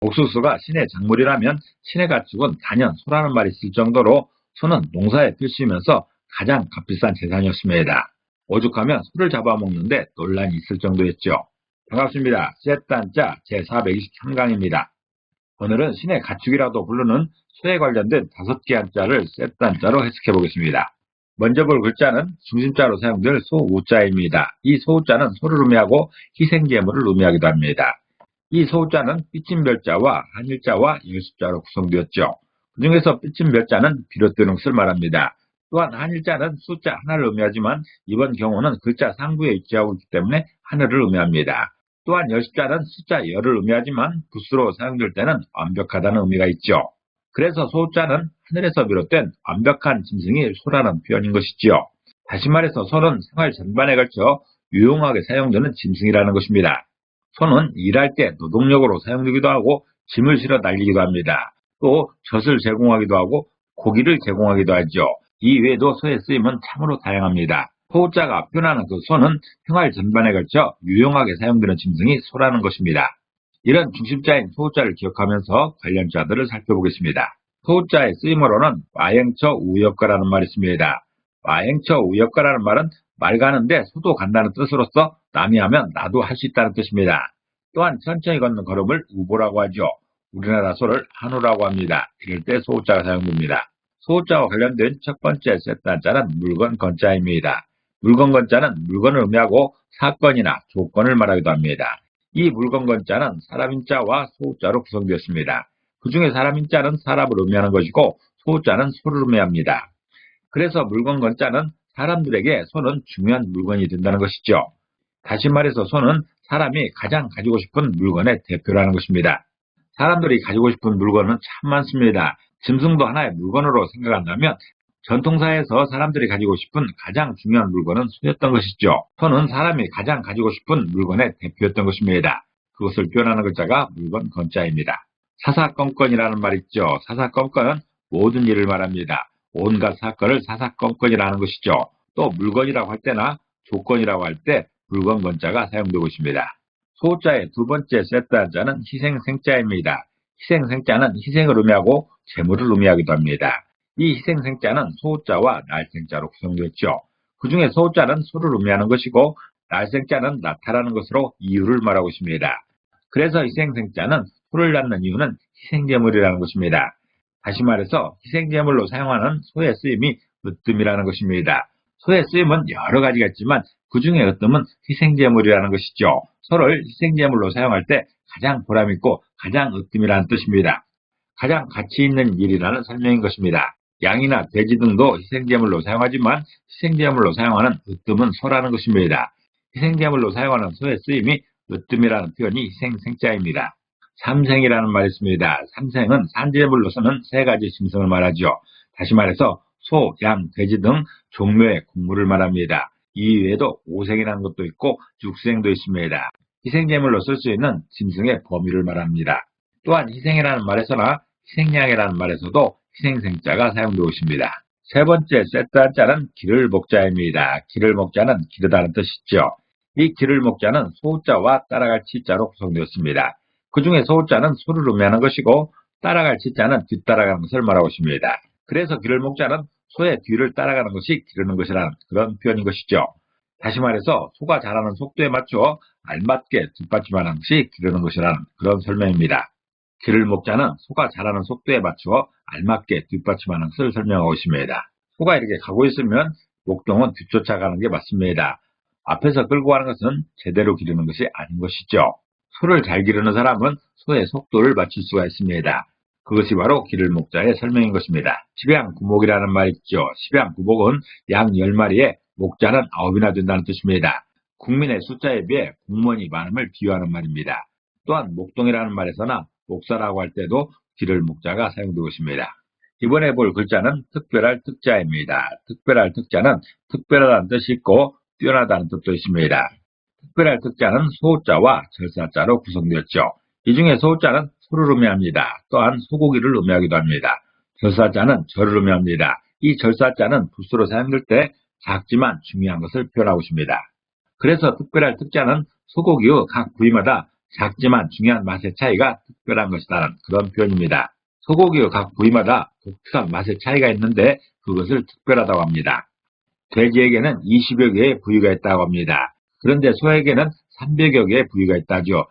옥수수가 신의 작물이라면 신의 가축은 단연 소라는 말이 있을 정도로 소는 농사에 필수이면서 가장 값비싼 재산이었습니다. 오죽하면 소를 잡아먹는데 논란이 있을 정도였죠. 반갑습니다. 셋단자 제423강입니다. 오늘은 신의 가축이라도 부르는 소에 관련된 5개 한자를 셋단자로 해석해 보겠습니다. 먼저 볼 글자는 중심자로 사용될 소우자입니다. 이 소우자는 소를 의미하고 희생제물을 의미하기도 합니다. 이 소우자는 삐침별자와 한일자와 열숫자로 구성되었죠. 그 중에서 삐침별자는 비롯되는 것을 말합니다. 또한 한일자는 숫자 하나를 의미하지만 이번 경우는 글자 상부에 위치하고 있기 때문에 하늘을 의미합니다. 또한 열숫자는 숫자 열을 의미하지만 붓으로 사용될 때는 완벽하다는 의미가 있죠. 그래서 소자는 하늘에서 비롯된 완벽한 짐승이 소라는 표현인 것이지요. 다시 말해서 소는 생활 전반에 걸쳐 유용하게 사용되는 짐승이라는 것입니다. 소는 일할 때 노동력으로 사용되기도 하고 짐을 실어 달리기도 합니다. 또 젖을 제공하기도 하고 고기를 제공하기도 하죠. 이 외에도 소의 쓰임은 참으로 다양합니다. 소자가 표현하는 그 소는 생활 전반에 걸쳐 유용하게 사용되는 짐승이 소라는 것입니다. 이런 중심자인 소자를 기억하면서 관련자들을 살펴보겠습니다. 소자의 쓰임으로는 와행처 우역가라는 말이 있습니다. 와행처 우역가라는 말은 말 가는데 소도 간다는 뜻으로서 남이 하면 나도 할 수 있다는 뜻입니다. 또한 천천히 걷는 걸음을 우보라고 하죠. 우리나라 소를 한우라고 합니다. 이럴 때 소자가 사용됩니다. 소자와 관련된 첫 번째 셋단자는 물건 건자입니다. 물건 건자는 물건을 의미하고 사건이나 조건을 말하기도 합니다. 이 물건 건자는 사람인자와 소자로 구성되었습니다. 그 중에 사람인자는 사람을 의미하는 것이고 소자는 소를 의미합니다. 그래서 물건 건자는 사람들에게 소는 중요한 물건이 된다는 것이죠. 다시 말해서 소는 사람이 가장 가지고 싶은 물건의 대표라는 것입니다. 사람들이 가지고 싶은 물건은 참 많습니다. 짐승도 하나의 물건으로 생각한다면 전통사에서 사람들이 가지고 싶은 가장 중요한 물건은 소였던 것이죠. 소는 사람이 가장 가지고 싶은 물건의 대표였던 것입니다. 그것을 표현하는 글자가 물건 건자입니다. 사사건건이라는 말이 있죠. 사사건건은 모든 일을 말합니다. 온갖 사건을 사사건건이라는 것이죠. 또 물건이라고 할 때나 조건이라고 할 때 물건 건자가 사용되고 있습니다. 소자의 두 번째 셋단자는 희생생자입니다. 희생생자는 희생을 의미하고 재물을 의미하기도 합니다. 이 희생생자는 소자와 날생자로 구성되었죠. 그 중에 소자는 소를 의미하는 것이고 날생자는 나타나는 것으로 이유를 말하고 있습니다. 그래서 희생생자는 소를 낳는 이유는 희생제물이라는 것입니다. 다시 말해서 희생제물로 사용하는 소의 쓰임이 으뜸이라는 것입니다. 소의 쓰임은 여러 가지가 있지만 그 중에 으뜸은 희생제물이라는 것이죠. 소를 희생제물로 사용할 때 가장 보람있고 가장 으뜸이라는 뜻입니다. 가장 가치 있는 일이라는 설명인 것입니다. 양이나 돼지 등도 희생제물로 사용하지만 희생제물로 사용하는 으뜸은 소라는 것입니다. 희생제물로 사용하는 소의 쓰임이 으뜸이라는 표현이 희생생자입니다. 삼생이라는 말이 있습니다. 삼생은 산재물로 쓰는 세 가지 짐승을 말하죠. 다시 말해서 소, 양, 돼지 등 종묘의 곡물을 말합니다. 이 외에도 오생이라는 것도 있고 육생도 있습니다. 희생제물로 쓸 수 있는 짐승의 범위를 말합니다. 또한 희생이라는 말에서나 희생양이라는 말에서도 희생생자가 사용되고 있습니다. 세 번째 셋단자는 기를 먹자입니다. 기를 먹자는 기르다는 뜻이죠. 이 기를 먹자는 소자와 따라갈 치자로 구성되었습니다. 그 중에 소자는 소를 의미하는 것이고 따라갈 치자는 뒤따라가는 것을 말하고 있습니다. 그래서 기를 먹자는 소의 뒤를 따라가는 것이 기르는 것이라는 그런 표현인 것이죠. 다시 말해서 소가 자라는 속도에 맞추어 알맞게 뒷받침하는 것이 기르는 것이라는 그런 설명입니다. 기를 먹자는 소가 자라는 속도에 맞추어 알맞게 뒷받침하는 것을 설명하고 있습니다. 소가 이렇게 가고 있으면 목동은 뒤쫓아가는 게 맞습니다. 앞에서 끌고 가는 것은 제대로 기르는 것이 아닌 것이죠. 소를 잘 기르는 사람은 소의 속도를 맞출 수가 있습니다. 그것이 바로 기를 목자의 설명인 것입니다. 십양구목이라는 말이 있죠. 십양구목은 양 10마리에 목자는 9이나 된다는 뜻입니다. 국민의 숫자에 비해 공무원이 많음을 비유하는 말입니다. 또한 목동이라는 말에서나 목사라고 할 때도 기를 목자가 사용되고 있습니다. 이번에 볼 글자는 특별할 특자입니다. 특별할 특자는 특별하다는 뜻이 있고 뛰어나다는 뜻도 있습니다. 특별할 특자는 소자와 절사자로 구성되었죠. 이 중에 소자는 소를 의미합니다. 또한 소고기를 의미하기도 합니다. 절사자는 절을 의미합니다. 이 절사자는 붓으로 사용될 때 작지만 중요한 것을 표현하고 있습니다. 그래서 특별할 특자는 소고기의 각 부위마다 작지만 중요한 맛의 차이가 특별한 것이라는 그런 표현입니다. 소고기의 각 부위마다 독특한 맛의 차이가 있는데 그것을 특별하다고 합니다. 돼지에게는 20여 개의 부위가 있다고 합니다. 그런데 소에게는 300여 개의 부위가 있다죠.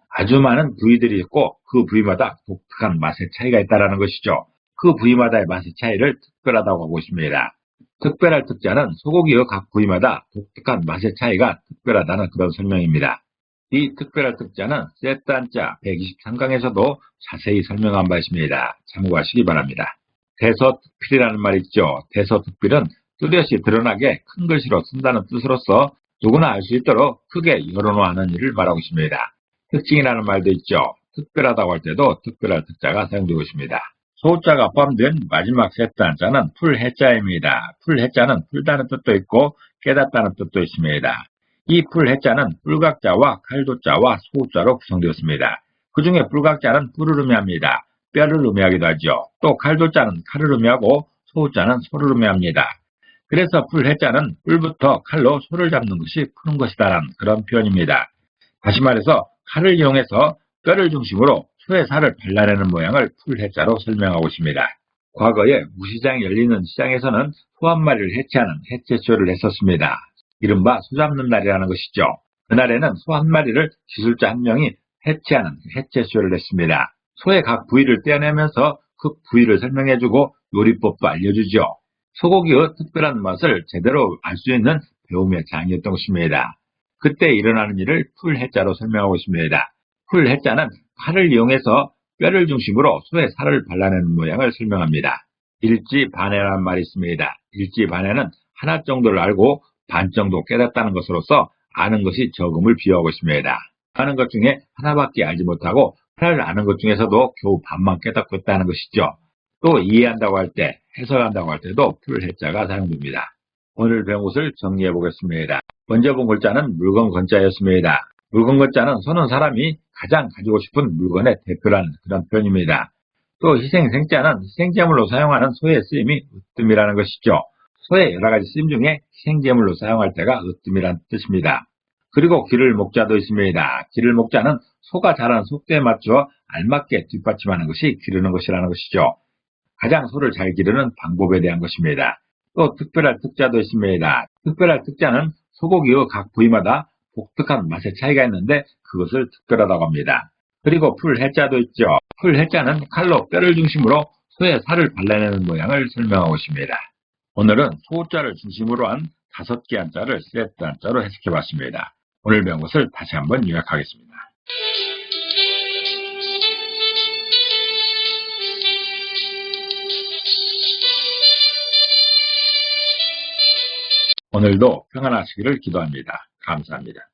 아주 많은 부위들이 있고 그 부위마다 독특한 맛의 차이가 있다는 것이죠. 그 부위마다의 맛의 차이를 특별하다고 하고 있습니다. 특별할 특자는 소고기의 각 부위마다 독특한 맛의 차이가 특별하다는 그런 설명입니다. 이 특별할 특자는 세트 한자 123강에서도 자세히 설명한 바 있습니다. 참고하시기 바랍니다. 대서특필이라는 말이 있죠. 대서특필은 뚜렷이 드러나게 큰 글씨로 쓴다는 뜻으로서 누구나 알 수 있도록 크게 열어놓는 일을 말하고 있습니다. 특징이라는 말도 있죠. 특별하다고 할 때도 특별할 특자가 사용되고 있습니다. 소자가 포함된 마지막 세트 한자는 풀해자입니다. 풀해자는 풀다는 뜻도 있고 깨닫다는 뜻도 있습니다. 이 풀해자는 뿔각자와 칼도자와 소자로 구성되었습니다. 그 중에 뿔각자는 뿔을 의미합니다. 뼈를 의미하기도 하죠. 또 칼도자는 칼을 의미하고 소자는 소를 의미합니다. 그래서 풀해자는 뿔부터 칼로 소를 잡는 것이 푸는 것이다라는 그런 표현입니다. 다시 말해서 칼을 이용해서 뼈를 중심으로 소의 살을 발라내는 모양을 풀해자로 설명하고 있습니다. 과거에 무시장이 열리는 시장에서는 소 한 마리를 해체하는 해체쇼를 했었습니다. 이른바 소 잡는 날이라는 것이죠. 그날에는 소 한 마리를 기술자 한 명이 해체하는 해체쇼를 했습니다. 소의 각 부위를 떼어내면서 그 부위를 설명해주고 요리법도 알려주죠. 소고기의 특별한 맛을 제대로 알 수 있는 배움의 장이었던 것입니다. 그때 일어나는 일을 풀해자로 설명하고 있습니다. 풀해자는 칼을 이용해서 뼈를 중심으로 소의 살을 발라내는 모양을 설명합니다. 일지반해라는 말이 있습니다. 일지반해는 하나 정도를 알고 반 정도 깨닫다는 것으로서 아는 것이 적음을 비유하고 있습니다. 아는 것 중에 하나밖에 알지 못하고 하나를 아는 것 중에서도 겨우 반만 깨닫고 있다는 것이죠. 또 이해한다고 할 때, 해석한다고 할 때도 풀해자가 사용됩니다. 오늘 배운 것을 정리해 보겠습니다. 먼저 본 글자는 물건 건자였습니다. 물건 건자는 소는 사람이 가장 가지고 싶은 물건의 대표라는 그런 표현입니다. 또 희생생자는 희생제물로 사용하는 소의 쓰임이 으뜸이라는 것이죠. 소의 여러 가지 쓰임 중에 희생제물로 사용할 때가 으뜸이라는 뜻입니다. 그리고 기를 목자도 있습니다. 기를 목자는 소가 자란 속도에 맞춰 알맞게 뒷받침하는 것이 기르는 것이라는 것이죠. 가장 소를 잘 기르는 방법에 대한 것입니다. 또 특별할 특자도 있습니다. 특별할 특자는 소고기의 각 부위마다 독특한 맛의 차이가 있는데 그것을 특별하다고 합니다. 그리고 풀해자도 있죠. 풀해자는 칼로 뼈를 중심으로 소의 살을 발라내는 모양을 설명하고 있습니다. 오늘은 소자를 중심으로 한 5개 한자를 세트 한자로 해석해봤습니다. 오늘 배운 것을 다시 한번 요약하겠습니다. 오늘도 평안하시기를 기도합니다. 감사합니다.